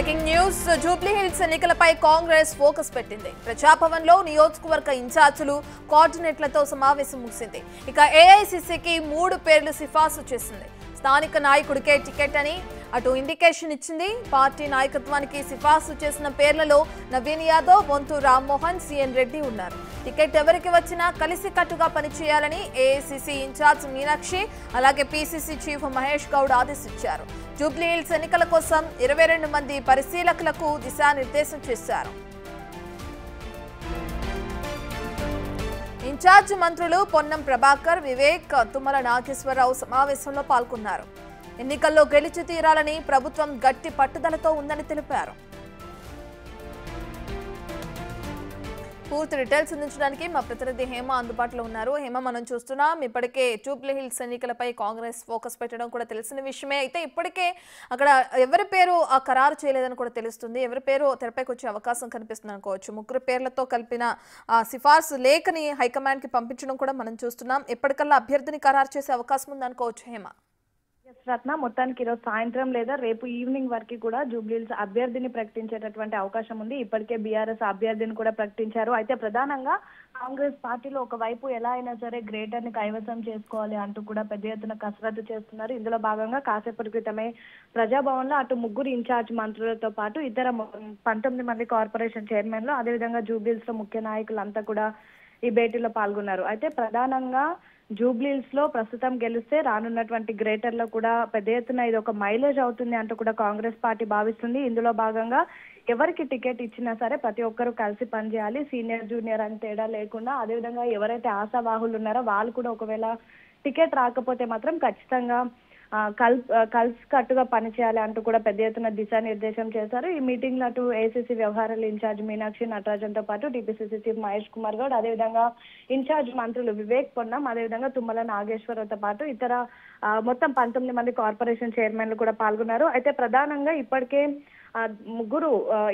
Breaking news Jubilee Hills ఎన్నికలపై Congress focus పెట్టింది. ప్రజాభవన్ లో నియోజకవర్గ ఇన్ఛార్జీలు కోఆర్డినేటర్లతో సమావేశం ముగిసింది. ఇక ఏఐసీసీకి 3 పేర్లు సిఫార్సు చేసింది. స్థానిక నాయకుడికే టికెట్ అని అటు ఇండికేషన్ ఇచ్చింది. పార్టీ నాయకత్వానికి సిఫార్సు చేసిన పేర్లలో నవీన్ యాదవ్, బొంతు రామ్మోహన్, సిఎన్ రెడ్డి ఉన్నారు. టికెట్ ఎవరికి వచ్చినా కలిసికట్టుగా పనిచేయాలని ఏఐసీసీ ఇన్ఛార్జ్ మీనాక్షి, అలాగే పీసీసీ చీఫ్ మహేష్ గౌడ్ ఆదేశించారు. జూబ్లీ హిల్స్ ఎన్నికల కోసం 22 మంది పరిశీలకులకు దిశానిర్దేశం చేశారు. ఇన్ఛార్జ్ మంత్రులు పొన్నం ప్రభాకర్, వివేక్, తుమ్మల నాగేశ్వరరావు సమావేశంలో పాల్గొన్నారు. ఎన్నికల్లో గెలిచి తీరాలని ప్రభుత్వం గట్టి పట్టుదలతో ఉందని తెలిపారు. పూర్తి డీటెయిల్స్ అందించడానికి మా ప్రతినిధి హేమ అందుబాటులో ఉన్నారు. హేమ, మనం చూస్తున్నాం ఇప్పటికే జూబ్లీ హిల్స్ ఎన్నికలపై కాంగ్రెస్ ఫోకస్ పెట్టడం కూడా తెలిసిన విషయమే. అయితే ఇప్పటికే అక్కడ ఎవరి పేరు ఖరారు చేయలేదని కూడా తెలుస్తుంది. ఎవరి పేరు తెరపైకి వచ్చే అవకాశం కనిపిస్తుంది అనుకోవచ్చు. 3 పేర్లతో కలిపిన సిఫార్సు లేఖని హైకమాండ్ కి పంపించడం కూడా మనం చూస్తున్నాం. ఎప్పటికల్లా అభ్యర్థిని ఖరారు చేసే అవకాశం ఉంది అనుకోవచ్చు హేమ. రత్న, మొత్తానికి ఈరోజు సాయంత్రం లేదా రేపు ఈవినింగ్ వరకు కూడా జూబ్లీహిల్స్ అభ్యర్థిని ప్రకటించేటటువంటి అవకాశం ఉంది. ఇప్పటికే బీఆర్ఎస్ అభ్యర్థిని కూడా ప్రకటించారు. అయితే ప్రధానంగా కాంగ్రెస్ పార్టీలో ఒకవైపు ఎలా అయినా సరే గ్రేటర్ ని కైవసం చేసుకోవాలి అంటూ కూడా పెద్ద ఎత్తున కసరత్తు చేస్తున్నారు. ఇందులో భాగంగా కాసేపటి క్రితమే ప్రజాభవన్ లో అటు 3 ఇన్ఛార్జ్ మంత్రులతో పాటు ఇతర 19 మంది కార్పొరేషన్ చైర్మన్లు, అదేవిధంగా జూబ్లీహిల్స్ లో ముఖ్య నాయకులంతా కూడా ఈ భేటీలో పాల్గొన్నారు. అయితే ప్రధానంగా జూబ్లీహిల్స్ లో ప్రస్తుతం గెలిస్తే రానున్నటువంటి గ్రేటర్ లో కూడా పెద్ద ఎత్తున ఇది ఒక మైలేజ్ అవుతుంది అంటూ కూడా కాంగ్రెస్ పార్టీ భావిస్తుంది. ఇందులో భాగంగా ఎవరికి టికెట్ ఇచ్చినా సరే ప్రతి ఒక్కరూ కలిసి పనిచేయాలి, సీనియర్ జూనియర్ అని తేడా లేకుండా. అదేవిధంగా ఎవరైతే ఆశావాహులు ఉన్నారో వాళ్ళు కూడా ఒకవేళ టికెట్ రాకపోతే మాత్రం ఖచ్చితంగా కలిసి కట్టుగా పనిచేయాలి అంటూ కూడా పెద్ద ఎత్తున దిశానిర్దేశం చేశారు. ఈ మీటింగ్ లో అటు ఏసీసీ వ్యవహారాల ఇన్ఛార్జ్ మీనాక్షి నటరాజన్ తో పాటు టీపీసీసీ చీఫ్ మహేష్ కుమార్ గౌడ్, అదేవిధంగా ఇన్ఛార్జ్ మంత్రులు వివేక్, పొన్నం, అదేవిధంగా తుమ్మల నాగేశ్వరరావుతో పాటు ఇతర మొత్తం 19 మంది కార్పొరేషన్ చైర్మన్లు కూడా పాల్గొన్నారు. అయితే ప్రధానంగా ఇప్పటికే 3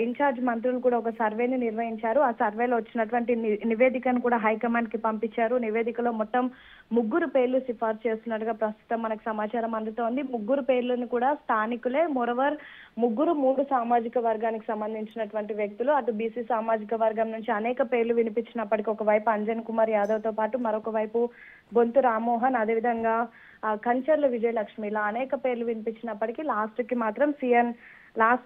ఇన్ఛార్జ్ మంత్రులు కూడా ఒక సర్వేని నిర్వహించారు. ఆ సర్వేలో వచ్చినటువంటి నివేదికను కూడా హైకమాండ్ కి పంపించారు. నివేదికలో మొత్తం 3 పేర్లు సిఫార్సు చేస్తున్నట్టుగా ప్రస్తుతం మనకు సమాచారం అందుతోంది. 3 పేర్లను కూడా స్థానికులే. మోరవర్ 3 సామాజిక వర్గానికి సంబంధించినటువంటి వ్యక్తులు. అటు బీసీ సామాజిక వర్గం నుంచి అనేక పేర్లు వినిపించినప్పటికీ ఒకవైపు అంజన్ కుమార్ యాదవ్ తో పాటు మరొక వైపు బొంతు రామ్మోహన్, అదేవిధంగా కంచర్ల విజయలక్ష్మి, ఇలా అనేక పేర్లు వినిపించినప్పటికీ లాస్ట్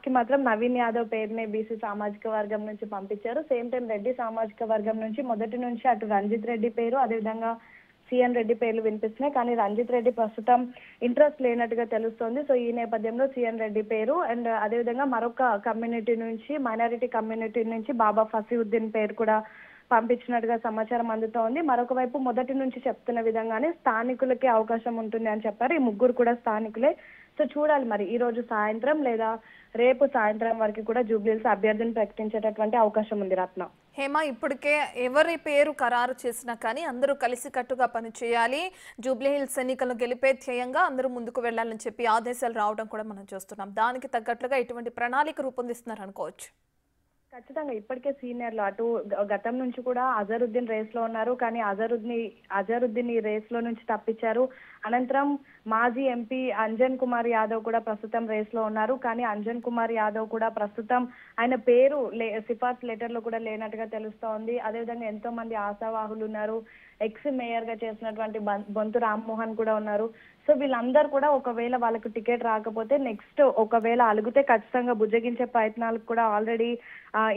కి మాత్రం నవీన్ యాదవ్ పేరునే బీసీ సామాజిక వర్గం నుంచి పంపించారు. సేమ్ టైం రెడ్డి సామాజిక వర్గం నుంచి మొదటి నుంచి అటు రంజిత్ రెడ్డి పేరు, అదేవిధంగా సిఎన్ రెడ్డి పేర్లు వినిపిస్తున్నాయి. కానీ రంజిత్ రెడ్డి ప్రస్తుతం ఇంట్రెస్ట్ లేనట్టుగా తెలుస్తోంది. సో ఈ నేపథ్యంలో సిఎన్ రెడ్డి పేరు అండ్ అదేవిధంగా మరొక కమ్యూనిటీ నుంచి, మైనారిటీ కమ్యూనిటీ నుంచి బాబా ఫసీవుద్దీన్ పేరు కూడా పంపించినట్టుగా సమాచారం అందుతోంది. మరొక వైపు మొదటి నుంచి చెప్తున్న విధంగానే స్థానికులకి అవకాశం ఉంటుంది అని చెప్పారు. ఈ 3 కూడా స్థానికులే. సో చూడాలి మరి ఈ రోజు సాయంత్రం లేదా రేపు సాయంత్రం వరకు కూడా జూబ్లీహిల్స్ అభ్యర్థిని ప్రకటించేటటువంటి అవకాశం ఉంది. రత్న, హేమ, ఇప్పటికే ఎవరి పేరు ఖరారు చేసినా కానీ అందరూ కలిసికట్టుగా పనిచేయాలి, జూబ్లీహిల్స్ ఎన్నికలు గెలిపే ధ్యేయంగా అందరూ ముందుకు వెళ్లాలని చెప్పి ఆదేశాలు రావడం కూడా మనం చూస్తున్నాం. దానికి తగ్గట్లుగా ఇటువంటి ప్రణాళిక రూపొందిస్తున్నారు అనుకోవచ్చు. ఖచ్చితంగా ఇప్పటికే సీనియర్లు అటు గతం నుంచి కూడా అజరుద్దీన్ రేస్ లో ఉన్నారు. కానీ అజరుద్దీన్ ఈ రేస్ లో నుంచి తప్పించారు. అనంతరం మాజీ ఎంపీ అంజన్ కుమార్ యాదవ్ కూడా ప్రస్తుతం రేస్ లో ఉన్నారు. కానీ అంజన్ కుమార్ యాదవ్ కూడా ప్రస్తుతం ఆయన పేరు సిఫార్సు లెటర్ లో కూడా లేనట్టుగా తెలుస్తోంది. అదేవిధంగా ఎంతో మంది ఆశావాహులు ఉన్నారు. ఎక్స్ మేయర్ గా చేసినటువంటి బొంతు రామ్మోహన్ కూడా ఉన్నారు. సో వీళ్ళందరూ కూడా ఒకవేళ వాళ్ళకు టికెట్ రాకపోతే నెక్స్ట్ ఒకవేళ అలుగుతే ఖచ్చితంగా బుజ్జగించే ప్రయత్నాలకు కూడా ఆల్రెడీ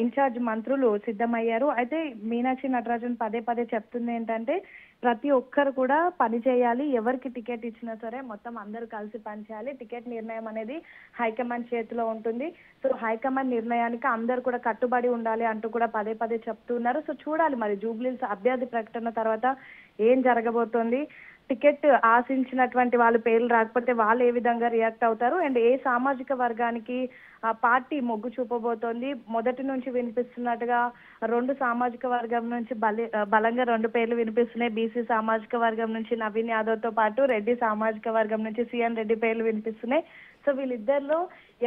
ఇన్ఛార్జ్ మంత్రులు సిద్ధమయ్యారు. అయితే మీనాక్షి నటరాజన్ పదే చెప్తుంది ఏంటంటే ప్రతి ఒక్కరు కూడా పని చేయాలి, ఎవరికి టికెట్ ఇచ్చినా సరే మొత్తం అందరూ కలిసి పనిచేయాలి. టికెట్ నిర్ణయం అనేది హైకమాండ్ చేతిలో ఉంటుంది. సో హైకమాండ్ నిర్ణయానికి అందరూ కూడా కట్టుబడి ఉండాలి అంటూ కూడా పదే చెప్తున్నారు. సో చూడాలి మరి జూబ్లీహిల్స్ అభ్యర్థి ప్రకటన తర్వాత ఏం జరగబోతోంది. టికెట్ ఆశించినటువంటి వాళ్ళ పేర్లు రాకపోతే వాళ్ళు ఏ విధంగా రియాక్ట్ అవుతారు అండ్ ఏ సామాజిక వర్గానికి ఆ పార్టీ మొగ్గు చూపబోతోంది. మొదటి నుంచి వినిపిస్తున్నట్టుగా 2 సామాజిక వర్గం నుంచి బలంగా 2 పేర్లు వినిపిస్తున్నాయి. బీసీ సామాజిక వర్గం నుంచి నవీన్ యాదవ్ తో పాటు రెడ్డి సామాజిక వర్గం నుంచి సిఎన్ రెడ్డి పేర్లు వినిపిస్తున్నాయి. సో వీళ్ళిద్దరిలో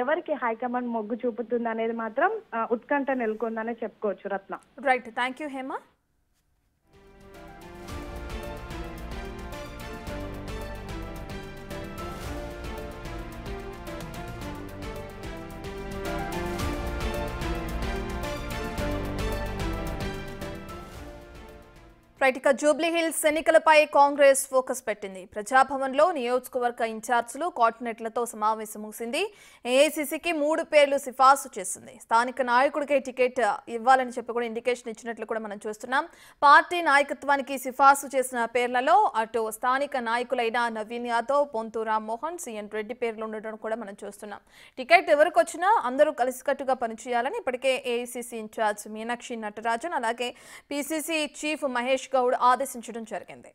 ఎవరికి హైకమాండ్ మొగ్గు చూపుతుంది అనేది మాత్రం ఉత్కంఠ నెలకొందనే చెప్పుకోవచ్చు. Ratna, right, thank you Hema. Right, ఇక జూబ్లీ హిల్స్ ఎన్నికలపై కాంగ్రెస్ ఫోకస్ పెట్టింది. ప్రజాభవన్లో నియోజకవర్గ ఇన్ఛార్జీలు కోఆర్డినేటర్లతో సమావేశం ముగిసింది. ఏఐసీసీకి 3 పేర్లు సిఫార్సు చేసింది. స్థానిక నాయకుడికే టికెట్ ఇవ్వాలని చెప్పి కూడా ఇండికేషన్ ఇచ్చినట్లు కూడా మనం చూస్తున్నాం. పార్టీ నాయకత్వానికి సిఫార్సు చేసిన పేర్లలో అటు స్థానిక నాయకులైన నవీన్ యాదవ్, పొంతు రామ్మోహన్, సిఎన్ రెడ్డి పేర్లు ఉండడం కూడా మనం చూస్తున్నాం. టికెట్ ఎవరికి వచ్చినా అందరూ కలిసికట్టుగా పనిచేయాలని ఇప్పటికే ఏఐసీసీ ఇన్ఛార్జ్ మీనాక్షి నటరాజన్ అలాగే పీసీసీ చీఫ్ మహేష్ గౌడ్ ఆదేశించడం జరిగింది.